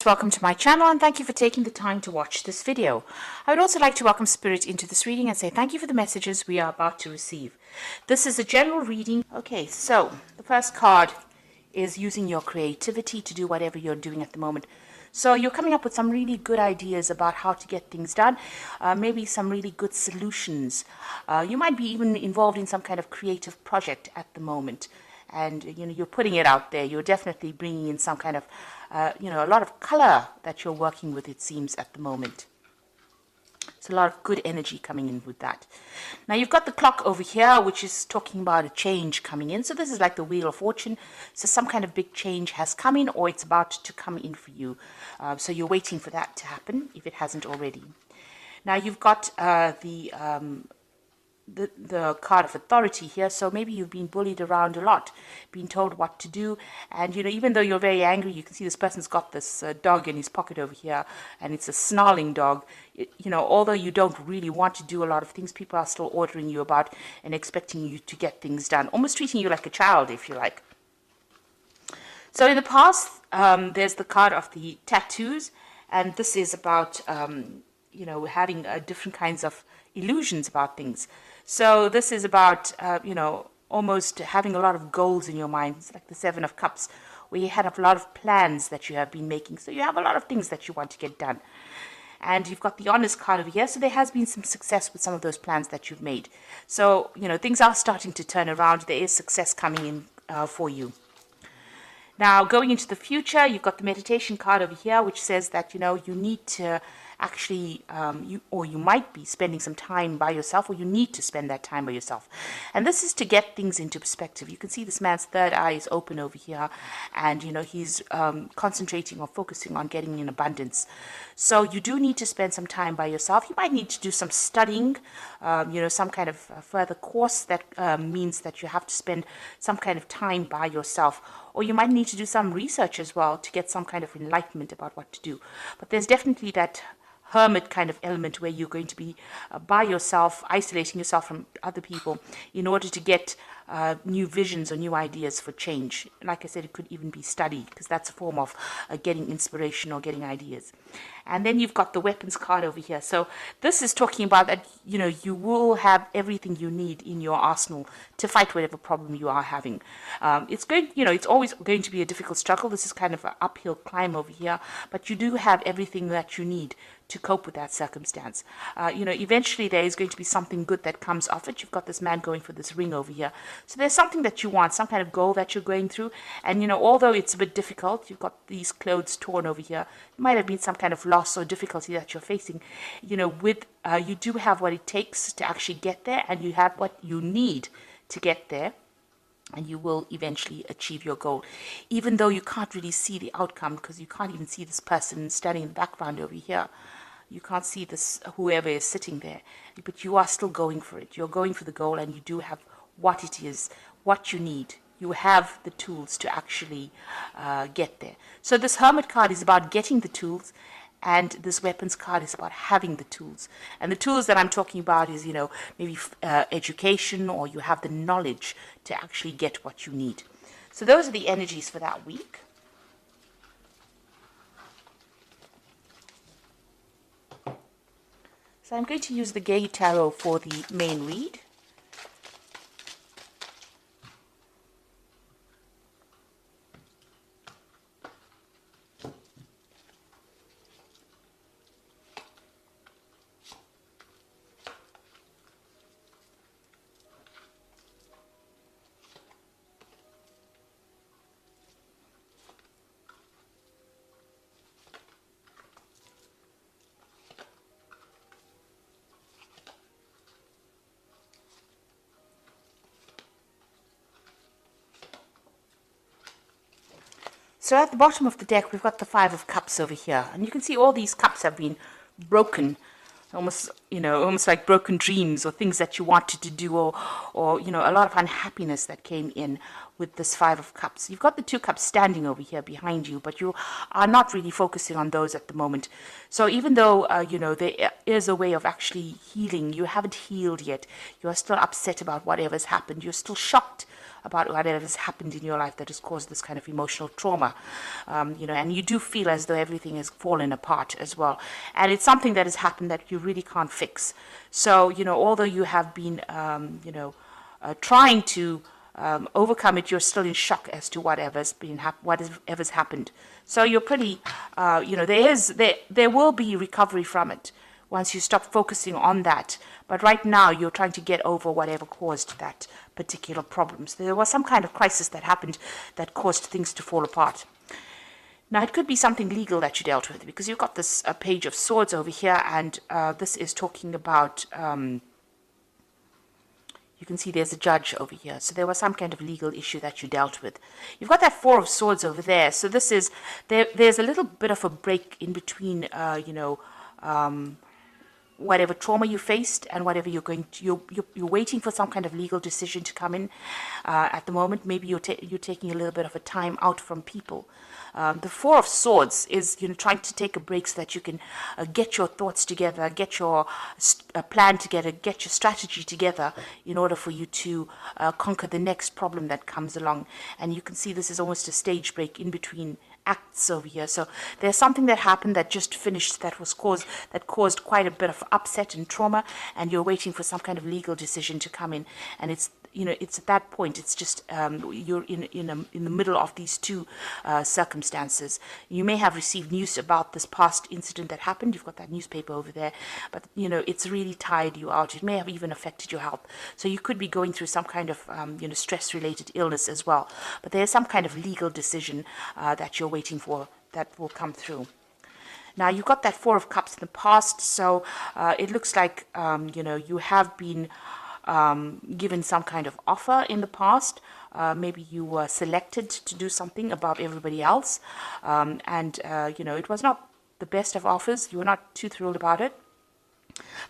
Welcome to my channel and thank you for taking the time to watch this video. I would also like to welcome Spirit into this reading and say thank you for the messages we are about to receive. This is a general reading. Okay, so the first card is using your creativity to do whatever you're doing at the moment. So you're coming up with some really good ideas about how to get things done, maybe some really good solutions. You might be even involved in some kind of creative project at the moment. And you're putting it out there. You're definitely bringing in some kind of a lot of color that you're working with, it seems, at the moment. It's a lot of good energy coming in with that. Now you've got the clock over here, which is talking about a change coming in. So this is like the Wheel of Fortune. So some kind of big change has come in, or it's about to come in for you. So you're waiting for that to happen, if it hasn't already. Now you've got the card of authority here. So maybe you've been bullied around a lot, been told what to do, and even though you're very angry, you can see this person's got this dog in his pocket over here, and it's a snarling dog. Although you don't really want to do a lot of things, people are still ordering you about and expecting you to get things done, almost treating you like a child, if you like. So in the past, there's the card of the tattoos, and this is about having different kinds of illusions about things. So this is about, almost having a lot of goals in your mind. It's like the Seven of Cups, where you had a lot of plans that you have been making. So you have a lot of things that you want to get done. And you've got the Honest card over here. So there has been some success with some of those plans that you've made. So, things are starting to turn around. There is success coming in for you. Now, going into the future, you've got the Meditation card over here, which says that, you need to actually, you might be spending some time by yourself, or you need to spend that time by yourself. And this is to get things into perspective. You can see this man's third eye is open over here, and, he's concentrating or focusing on getting in abundance. So you do need to spend some time by yourself. You might need to do some studying, some kind of further course that means that you have to spend some kind of time by yourself. Or you might need to do some research as well to get some kind of enlightenment about what to do. But there's definitely that hermit kind of element where you're going to be by yourself, isolating yourself from other people in order to get new visions or new ideas for change. Like I said, it could even be study, because that's a form of getting inspiration or getting ideas. And then you've got the Weapons card over here. So this is talking about that, you will have everything you need in your arsenal to fight whatever problem you are having. It's always going to be a difficult struggle. This is kind of an uphill climb over here, but you do have everything that you need to cope with that circumstance. Eventually there is going to be something good that comes off it. You've got this man going for this ring over here. So there's something that you want, some kind of goal that you're going through. And, although it's a bit difficult, you've got these clothes torn over here. It might have been some kind of loss or difficulty that you're facing. You do have what it takes to actually get there, and you have what you need to get there. And you will eventually achieve your goal, even though you can't really see the outcome, because you can't even see this person standing in the background over here. You can't see this, whoever is sitting there, but you are still going for it. You're going for the goal, and you do have what it is, what you need. You have the tools to actually get there. So this Hermit card is about getting the tools, and this Weapons card is about having the tools. And the tools that I'm talking about is, maybe education, or you have the knowledge to actually get what you need. So those are the energies for that week. So I'm going to use the Gay Tarot for the main read. So at the bottom of the deck, we've got the Five of Cups over here. And you can see all these cups have been broken, almost like broken dreams, or things that you wanted to do, or a lot of unhappiness that came in with this Five of Cups. You've got the Two Cups standing over here behind you, but you are not really focusing on those at the moment. So even though, there is a way of actually healing, you haven't healed yet. You are still upset about whatever's happened. You're still shocked about whatever has happened in your life that has caused this kind of emotional trauma, and you do feel as though everything has fallen apart as well. And it's something that has happened that you really can't fix. So, although you have been, trying to overcome it, you're still in shock as to whatever's happened. So you're pretty, there will be recovery from it once you stop focusing on that. But right now, you're trying to get over whatever caused that particular problem. So there was some kind of crisis that happened that caused things to fall apart. Now, it could be something legal that you dealt with, because you've got this Page of Swords over here, and this is talking about, you can see there's a judge over here. So there was some kind of legal issue that you dealt with. You've got that Four of Swords over there. So this is, there's a little bit of a break in between, whatever trauma you faced and whatever you're waiting for some kind of legal decision to come in at the moment. Maybe you're taking a little bit of a time out from people. The Four of Swords is trying to take a break so that you can get your thoughts together, get your plan together, get your strategy together in order for you to conquer the next problem that comes along. And you can see this is almost a stage break in between acts over here. So there's something that happened that just finished that caused quite a bit of upset and trauma, and you're waiting for some kind of legal decision to come in. And it's at that point, it's just you're in the middle of these two circumstances. You may have received news about this past incident that happened. You've got that newspaper over there, but it's really tired you out. It may have even affected your health. So you could be going through some kind of stress-related illness as well. But there's some kind of legal decision that you're waiting for that will come through. Now, you've got that Four of Cups in the past, so it looks like you have been given some kind of offer in the past. Maybe you were selected to do something above everybody else, and it was not the best of offers. You were not too thrilled about it,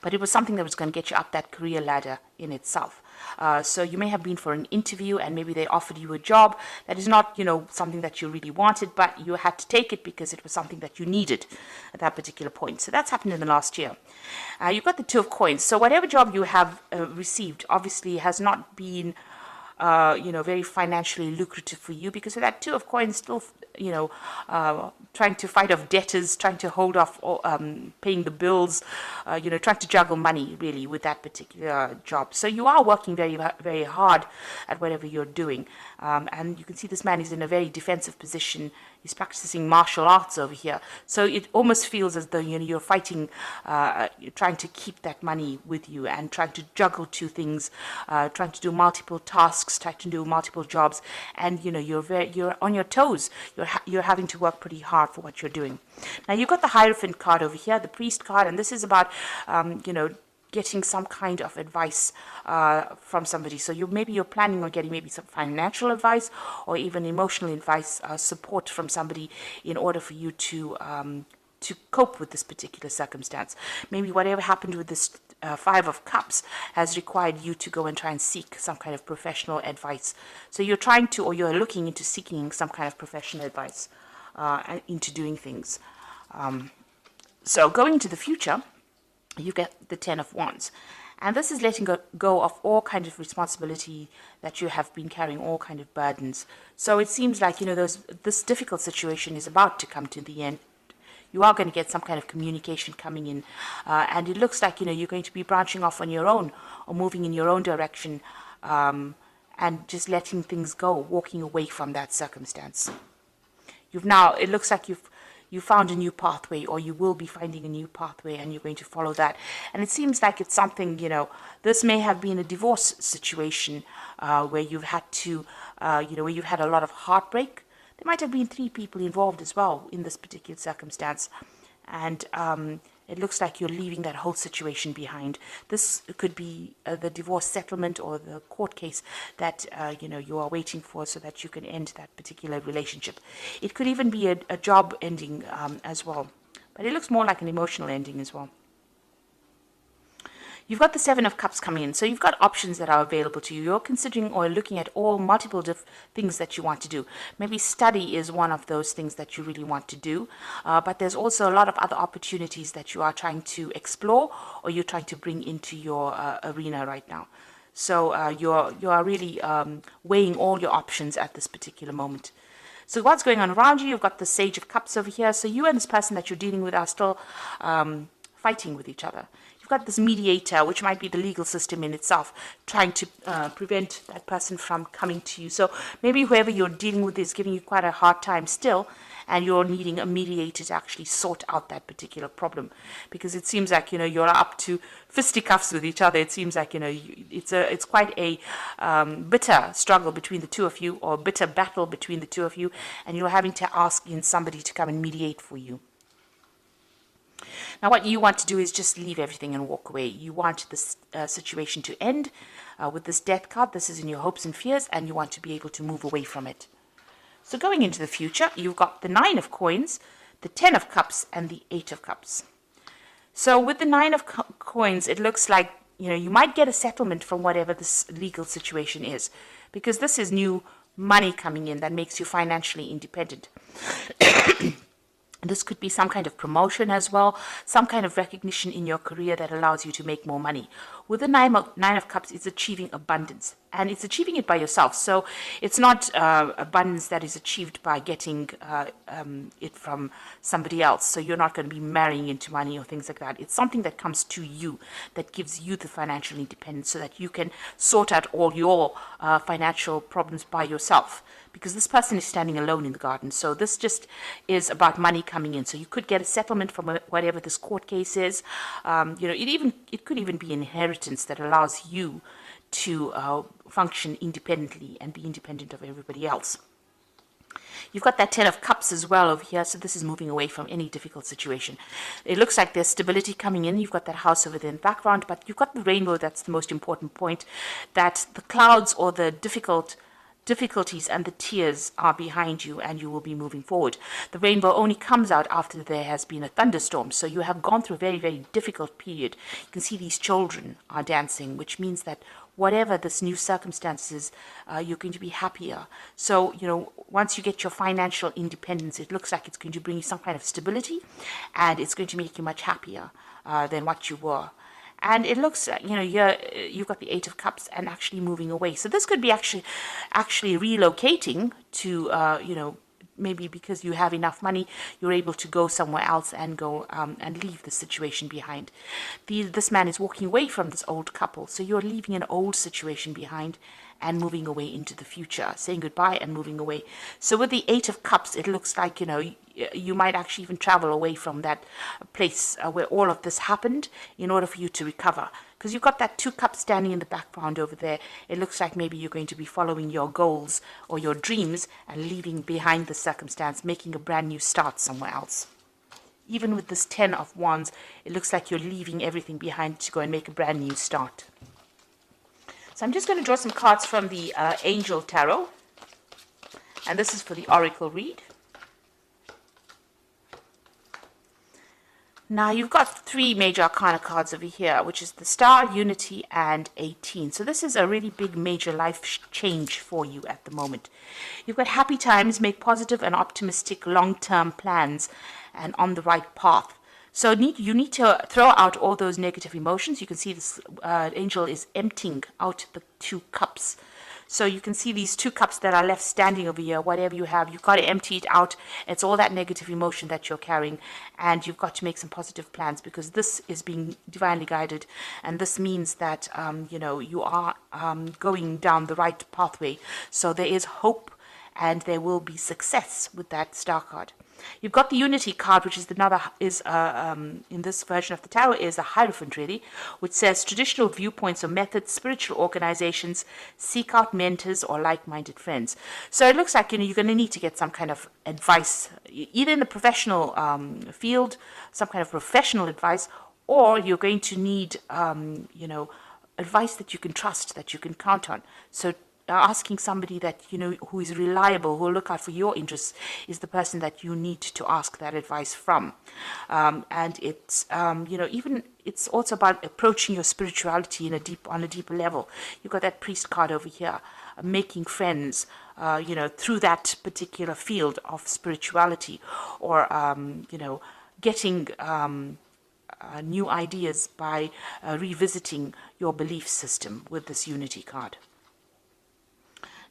but it was something that was going to get you up that career ladder in itself. So you may have been for an interview, and maybe they offered you a job that is not, something that you really wanted, but you had to take it because it was something that you needed at that particular point. So that's happened in the last year. You've got the Two of Coins. So whatever job you have received obviously has not been very financially lucrative for you, because of that Two of Coins still, trying to fight off debtors, trying to hold off paying the bills, trying to juggle money really with that particular job. So you are working very, very hard at whatever you're doing. And you can see this man is in a very defensive position. He's practicing martial arts over here. So it almost feels as though you're fighting, you're trying to keep that money with you and trying to juggle two things, trying to do multiple tasks, trying to do multiple jobs, and you're on your toes. You're having to work pretty hard for what you're doing. Now you've got the Hierophant card over here, the Priest card, and this is about getting some kind of advice from somebody. So maybe you're planning on getting maybe some financial advice or even emotional advice, support from somebody in order for you to cope with this particular circumstance. Maybe whatever happened with this Five of Cups has required you to go and try and seek some kind of professional advice. So you're trying to, or you're looking into seeking some kind of professional advice into doing things. So going into the future, you get the Ten of Wands. And this is letting go of all kind of responsibility that you have been carrying, all kind of burdens. So it seems like, this difficult situation is about to come to the end. You are going to get some kind of communication coming in. And it looks like, you're going to be branching off on your own or moving in your own direction, and just letting things go, walking away from that circumstance. It looks like you found a new pathway, or you will be finding a new pathway, and you're going to follow that. And it seems like it's something, this may have been a divorce situation where you've had to, where you've had a lot of heartbreak. There might have been 3 people involved as well in this particular circumstance. And it looks like you're leaving that whole situation behind. This could be the divorce settlement or the court case that you are waiting for, so that you can end that particular relationship. It could even be a job ending as well, but it looks more like an emotional ending as well. You've got the Seven of Cups coming in, so you've got options that are available to you. You're considering or looking at all multiple things that you want to do. Maybe study is one of those things that you really want to do, but there's also a lot of other opportunities that you are trying to explore, or you're trying to bring into your arena right now. So you are really weighing all your options at this particular moment. So what's going on around you? You've got the Sage of Cups over here. So you and this person that you're dealing with are still fighting with each other. You've got this mediator, which might be the legal system in itself, trying to prevent that person from coming to you. So maybe whoever you're dealing with is giving you quite a hard time still, and you're needing a mediator to actually sort out that particular problem, because it seems like you're up to fisticuffs with each other. It seems like it's quite a bitter struggle between the two of you, or bitter battle between the two of you, and you're having to ask in somebody to come and mediate for you. Now, what you want to do is just leave everything and walk away. You want this situation to end with this Death card. This is in your hopes and fears, and you want to be able to move away from it. So going into the future, you've got the 9 of Coins, the 10 of Cups, and the 8 of Cups. So with the 9 of Coins, it looks like you might get a settlement from whatever this legal situation is, because this is new money coming in that makes you financially independent. This could be some kind of promotion as well, some kind of recognition in your career that allows you to make more money. With the nine of Cups, it's achieving abundance, and it's achieving it by yourself. So it's not abundance that is achieved by getting it from somebody else. So you're not going to be marrying into money or things like that. It's something that comes to you, that gives you the financial independence so that you can sort out all your financial problems by yourself. Because this person is standing alone in the garden. So this just is about money coming in. So you could get a settlement from whatever this court case is. It could even be inheritance that allows you to function independently and be independent of everybody else. You've got that 10 of Cups as well over here, so this is moving away from any difficult situation. It looks like there's stability coming in. You've got that house over there in the background, but you've got the rainbow. That's the most important point, that the clouds or the difficulties and the tears are behind you, and you will be moving forward. The rainbow only comes out after there has been a thunderstorm, so you have gone through a very, very difficult period. You can see these children are dancing, which means that whatever this new circumstances, you're going to be happier. So, once you get your financial independence, it looks like it's going to bring you some kind of stability, and it's going to make you much happier than what you were. And it looks, you've got the 8 of Cups and actually moving away. So this could be actually relocating to, maybe because you have enough money, you're able to go somewhere else and go and leave the situation behind. This man is walking away from this old couple. So you're leaving an old situation behind and moving away into the future, saying goodbye and moving away. So with the 8 of Cups, it looks like, you might actually even travel away from that place where all of this happened in order for you to recover. Because you've got that 2 cups standing in the background over there. It looks like maybe you're going to be following your goals or your dreams and leaving behind the circumstance, making a brand new start somewhere else. Even with this 10 of Wands, it looks like you're leaving everything behind to go and make a brand new start. So I'm just going to draw some cards from the Angel Tarot. And this is for the Oracle read. Now, you've got 3 major arcana cards over here, which is the Star, Unity, and 18. So this is a really big major life change for you at the moment. You've got happy times, make positive and optimistic long-term plans, and on the right path. So you need to throw out all those negative emotions. You can see this angel is emptying out the 2 cups. So you can see these 2 cups that are left standing over here. Whatever you have, you've got to empty it out. It's all that negative emotion that you're carrying, and you've got to make some positive plans, because this is being divinely guided, and this means that you are going down the right pathway. So there is hope, and there will be success with that Star card. You've got the Unity card, which is in this version of the tarot, is a Hierophant, really, which says traditional viewpoints or methods, spiritual organizations, seek out mentors or like-minded friends. So it looks like you're going to need to get some kind of advice, either in the professional field, some kind of professional advice, or you're going to need advice that you can trust, that you can count on. So asking somebody that who is reliable, who will look out for your interests, is the person that you need to ask that advice from. And it's even it's also about approaching your spirituality on a deeper level. You've got that Priest card over here, making friends through that particular field of spirituality, or getting new ideas by revisiting your belief system with this unity card.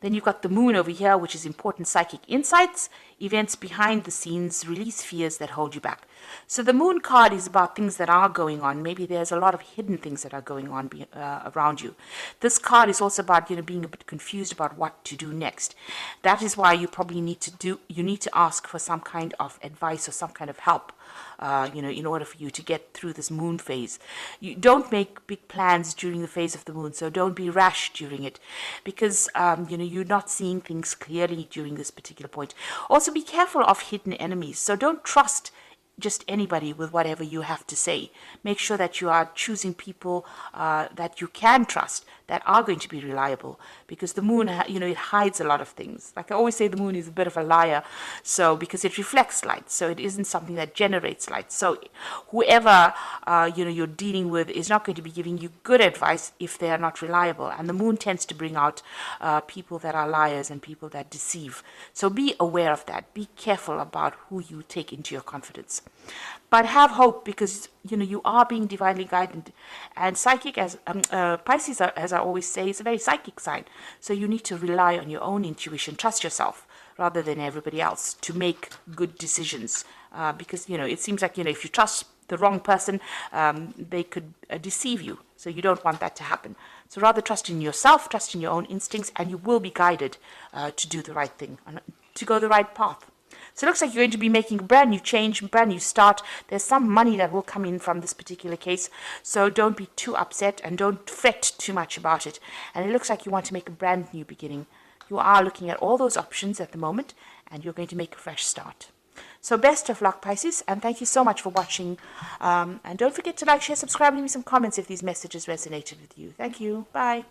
Then you've got the moon over here, which is important psychic insights, events behind the scenes, release fears that hold you back. So the moon card is about things that are going on. Maybe there's a lot of hidden things that are going on around you. This card is also about, being a bit confused about what to do next. That is why you probably need to ask for some kind of advice or some kind of help. In order for you to get through this moon phase. You don't make big plans during the phase of the moon, so don't be rash during it, because you're not seeing things clearly during this particular point. Also, be careful of hidden enemies, so don't trust just anybody with whatever you have to say. Make sure that you are choosing people that you can trust, that are going to be reliable, because the moon, it hides a lot of things. Like I always say, the moon is a bit of a liar, so because it reflects light, so it isn't something that generates light. So whoever you're dealing with is not going to be giving you good advice if they are not reliable. And the moon tends to bring out people that are liars and people that deceive. So be aware of that. Be careful about who you take into your confidence. But have hope, because you are being divinely guided, and psychic, as Pisces, as I always say, is a very psychic sign. So you need to rely on your own intuition, trust yourself rather than everybody else to make good decisions. Because it seems like if you trust the wrong person, they could deceive you. So you don't want that to happen. So rather trust in yourself, trust in your own instincts, and you will be guided to do the right thing, to go the right path. So it looks like you're going to be making a brand new change, brand new start. There's some money that will come in from this particular case. So don't be too upset and don't fret too much about it. And it looks like you want to make a brand new beginning. You are looking at all those options at the moment, and you're going to make a fresh start. So best of luck, Pisces, and thank you so much for watching. And don't forget to like, share, subscribe, and leave me some comments if these messages resonated with you. Thank you. Bye.